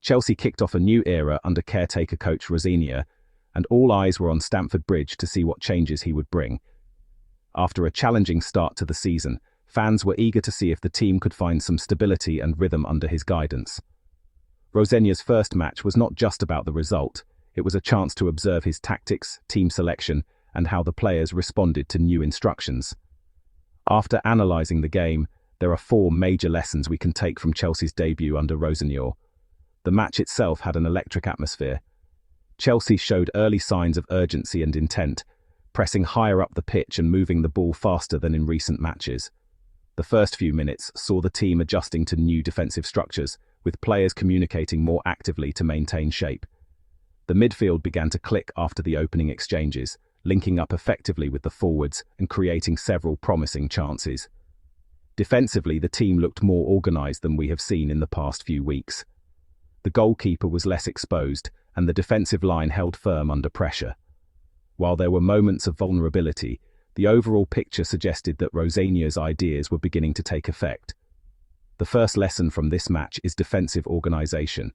Chelsea kicked off a new era under caretaker coach Rosenior, and all eyes were on Stamford Bridge to see what changes he would bring. After a challenging start to the season, fans were eager to see if the team could find some stability and rhythm under his guidance. Rosenior's first match was not just about the result, it was a chance to observe his tactics, team selection, and how the players responded to new instructions. After analysing the game, there are 4 major lessons we can take from Chelsea's debut under Rosenior. The match itself had an electric atmosphere. Chelsea showed early signs of urgency and intent, pressing higher up the pitch and moving the ball faster than in recent matches. The first few minutes saw the team adjusting to new defensive structures, with players communicating more actively to maintain shape. The midfield began to click after the opening exchanges, linking up effectively with the forwards and creating several promising chances. Defensively, the team looked more organised than we have seen in the past few weeks. The goalkeeper was less exposed, and the defensive line held firm under pressure. While there were moments of vulnerability, the overall picture suggested that Rosenior's ideas were beginning to take effect. The first lesson from this match is defensive organisation.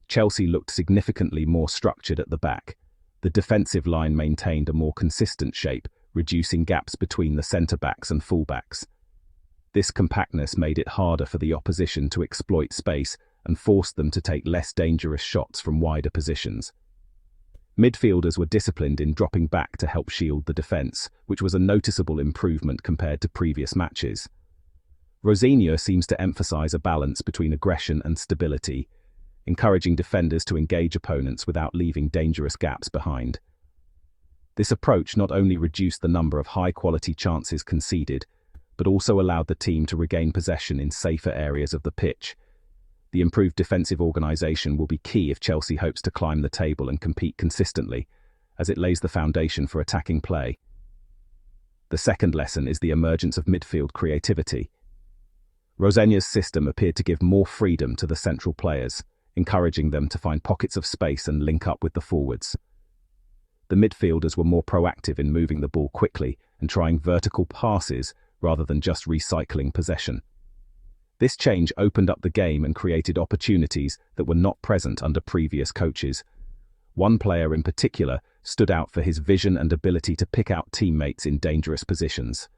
Chelsea looked significantly more structured at the back. The defensive line maintained a more consistent shape, reducing gaps between the centre-backs and full-backs. This compactness made it harder for the opposition to exploit space and forced them to take less dangerous shots from wider positions. Midfielders were disciplined in dropping back to help shield the defence, which was a noticeable improvement compared to previous matches. Rosenior seems to emphasise a balance between aggression and stability, encouraging defenders to engage opponents without leaving dangerous gaps behind. This approach not only reduced the number of high-quality chances conceded, but also allowed the team to regain possession in safer areas of the pitch. The improved defensive organisation will be key if Chelsea hopes to climb the table and compete consistently, as it lays the foundation for attacking play. The second lesson is the emergence of midfield creativity. Rosenior's system appeared to give more freedom to the central players, encouraging them to find pockets of space and link up with the forwards. The midfielders were more proactive in moving the ball quickly and trying vertical passes rather than just recycling possession. This change opened up the game and created opportunities that were not present under previous coaches. One player in particular stood out for his vision and ability to pick out teammates in dangerous positions.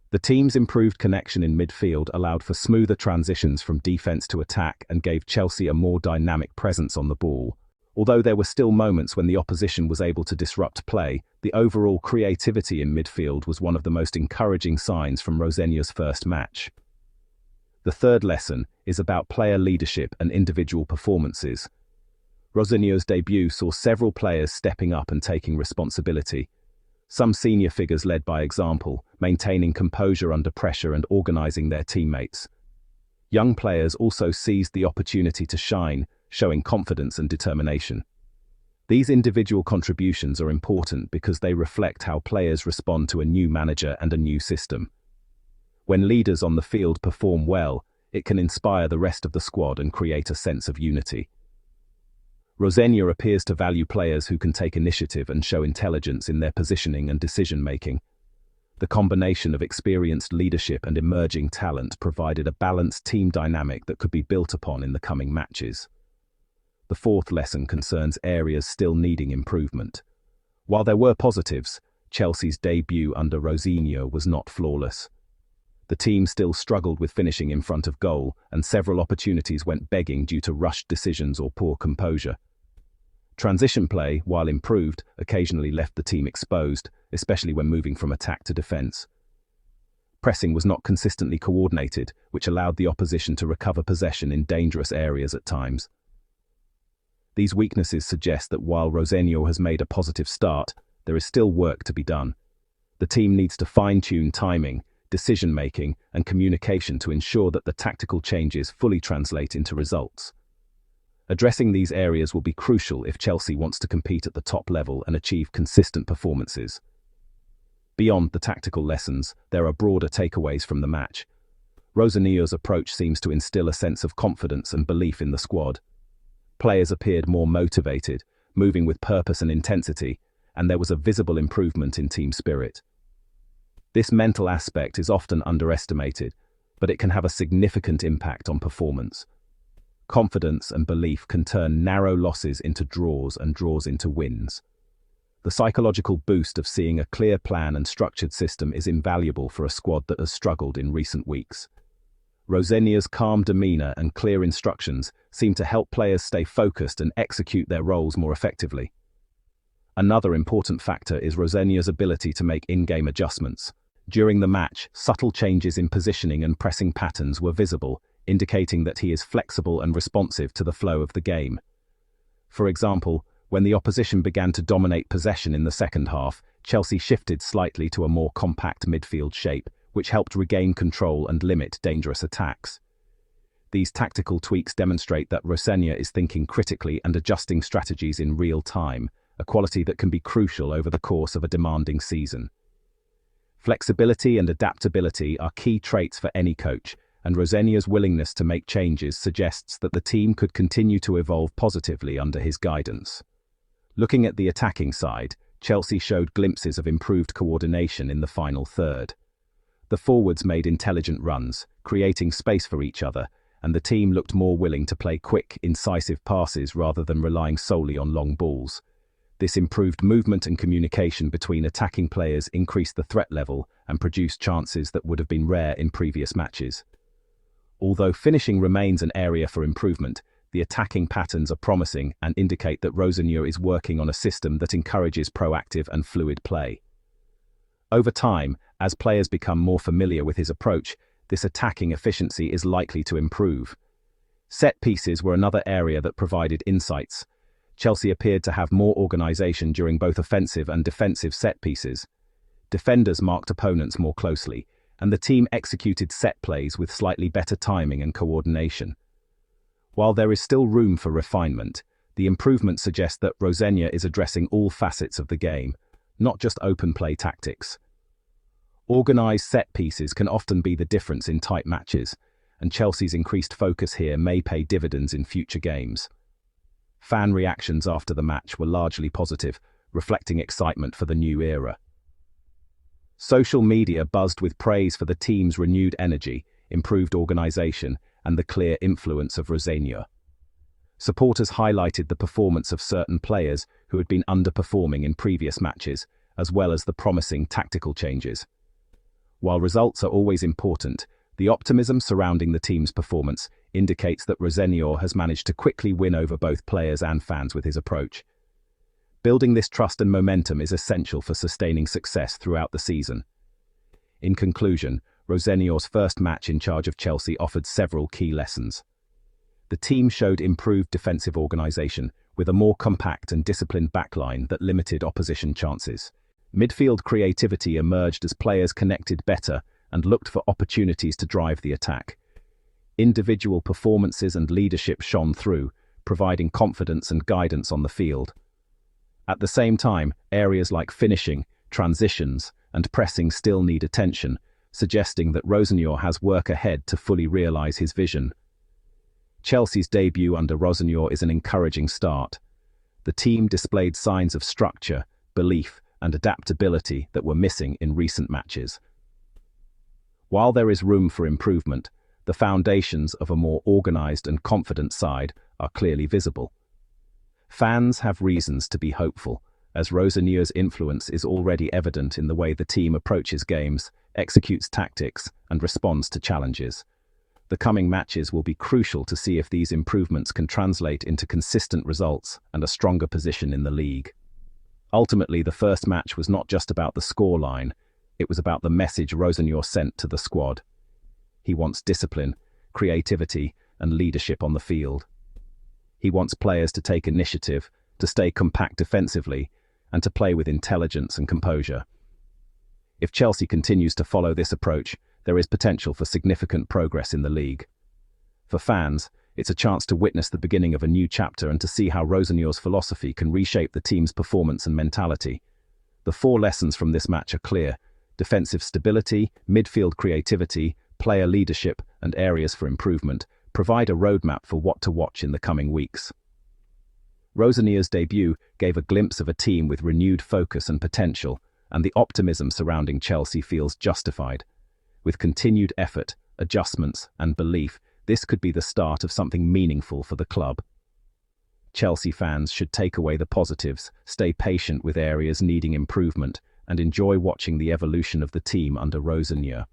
The team's improved connection in midfield allowed for smoother transitions from defense to attack and gave Chelsea a more dynamic presence on the ball. Although there were still moments when the opposition was able to disrupt play, the overall creativity in midfield was one of the most encouraging signs from Rosenior's first match. The third lesson is about player leadership and individual performances. Rosenior's debut saw several players stepping up and taking responsibility. Some senior figures led by example, maintaining composure under pressure and organising their teammates. Young players also seized the opportunity to shine, showing confidence and determination. These individual contributions are important because they reflect how players respond to a new manager and a new system. When leaders on the field perform well, it can inspire the rest of the squad and create a sense of unity. Rosenior appears to value players who can take initiative and show intelligence in their positioning and decision-making. The combination of experienced leadership and emerging talent provided a balanced team dynamic that could be built upon in the coming matches. The fourth lesson concerns areas still needing improvement. While there were positives, Chelsea's debut under Rosenior was not flawless. The team still struggled with finishing in front of goal, and several opportunities went begging due to rushed decisions or poor composure. Transition play, while improved, occasionally left the team exposed, especially when moving from attack to defence. Pressing was not consistently coordinated, which allowed the opposition to recover possession in dangerous areas at times. These weaknesses suggest that while Rosenior has made a positive start, there is still work to be done. The team needs to fine-tune timing, decision-making, and communication to ensure that the tactical changes fully translate into results. Addressing these areas will be crucial if Chelsea wants to compete at the top level and achieve consistent performances. Beyond the tactical lessons, there are broader takeaways from the match. Rosenior's approach seems to instill a sense of confidence and belief in the squad. Players appeared more motivated, moving with purpose and intensity, and there was a visible improvement in team spirit. This mental aspect is often underestimated, but it can have a significant impact on performance. confidence and belief can turn narrow losses into draws and draws into wins. The psychological boost of seeing a clear plan and structured system is invaluable for a squad that has struggled in recent weeks. Rosenior's calm demeanor and clear instructions seem to help players stay focused and execute their roles more effectively. Another important factor is Rosenior's ability to make in-game adjustments. During the match, subtle changes in positioning and pressing patterns were visible, indicating that he is flexible and responsive to the flow of the game. For example, when the opposition began to dominate possession in the second half, Chelsea shifted slightly to a more compact midfield shape, which helped regain control and limit dangerous attacks. These tactical tweaks demonstrate that Rosenior is thinking critically and adjusting strategies in real time, a quality that can be crucial over the course of a demanding season. Flexibility and adaptability are key traits for any coach, and Rosenior's willingness to make changes suggests that the team could continue to evolve positively under his guidance. Looking at the attacking side, Chelsea showed glimpses of improved coordination in the final third. The forwards made intelligent runs, creating space for each other, and the team looked more willing to play quick, incisive passes rather than relying solely on long balls. This improved movement and communication between attacking players increased the threat level and produced chances that would have been rare in previous matches. Although finishing remains an area for improvement, the attacking patterns are promising and indicate that Rosenior is working on a system that encourages proactive and fluid play. Over time, as players become more familiar with his approach, this attacking efficiency is likely to improve. Set pieces were another area that provided insights. Chelsea appeared to have more organisation during both offensive and defensive set pieces. Defenders marked opponents more closely, and the team executed set plays with slightly better timing and coordination. While there is still room for refinement, the improvements suggest that Rosenior is addressing all facets of the game, not just open play tactics. Organised set pieces can often be the difference in tight matches, and Chelsea's increased focus here may pay dividends in future games. Fan reactions after the match were largely positive, reflecting excitement for the new era. Social media buzzed with praise for the team's renewed energy, improved organisation, and the clear influence of Rosenior. Supporters highlighted the performance of certain players who had been underperforming in previous matches, as well as the promising tactical changes. While results are always important, the optimism surrounding the team's performance indicates that Rosenior has managed to quickly win over both players and fans with his approach. Building this trust and momentum is essential for sustaining success throughout the season. In conclusion, Rosenior's first match in charge of Chelsea offered several key lessons. The team showed improved defensive organisation, with a more compact and disciplined backline that limited opposition chances. Midfield creativity emerged as players connected better and looked for opportunities to drive the attack. Individual performances and leadership shone through, providing confidence and guidance on the field. At the same time, areas like finishing, transitions, and pressing still need attention, suggesting that Rosenior has work ahead to fully realise his vision. Chelsea's debut under Rosenior is an encouraging start. The team displayed signs of structure, belief, and adaptability that were missing in recent matches. While there is room for improvement, the foundations of a more organised and confident side are clearly visible. Fans have reasons to be hopeful, as Rosenior's influence is already evident in the way the team approaches games, executes tactics, and responds to challenges. The coming matches will be crucial to see if these improvements can translate into consistent results and a stronger position in the league. Ultimately, the first match was not just about the scoreline, it was about the message Rosenior sent to the squad. He wants discipline, creativity, and leadership on the field. He wants players to take initiative, to stay compact defensively, and to play with intelligence and composure. If Chelsea continues to follow this approach, there is potential for significant progress in the league. For fans, it's a chance to witness the beginning of a new chapter and to see how Rosenior's philosophy can reshape the team's performance and mentality. The 4 lessons from this match are clear: defensive stability, midfield creativity, player leadership, and areas for improvement provide a roadmap for what to watch in the coming weeks. Rosenior's debut gave a glimpse of a team with renewed focus and potential, and the optimism surrounding Chelsea feels justified. With continued effort, adjustments, and belief, This could be the start of something meaningful for the club. Chelsea fans should take away the positives, stay patient with areas needing improvement, and enjoy watching the evolution of the team under Rosenior.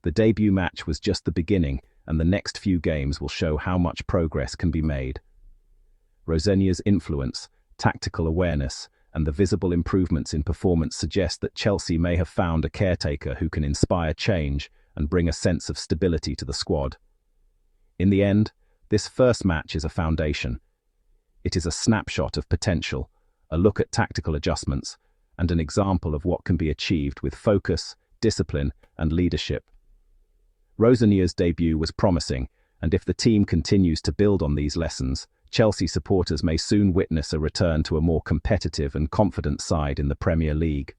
The debut match was just the beginning, and the next few games will show how much progress can be made. Rosenior's influence, tactical awareness, and the visible improvements in performance suggest that Chelsea may have found a caretaker who can inspire change and bring a sense of stability to the squad. In the end, this first match is a foundation. It is a snapshot of potential, a look at tactical adjustments, and an example of what can be achieved with focus, discipline, and leadership. Rosenior's debut was promising, and if the team continues to build on these lessons, Chelsea supporters may soon witness a return to a more competitive and confident side in the Premier League.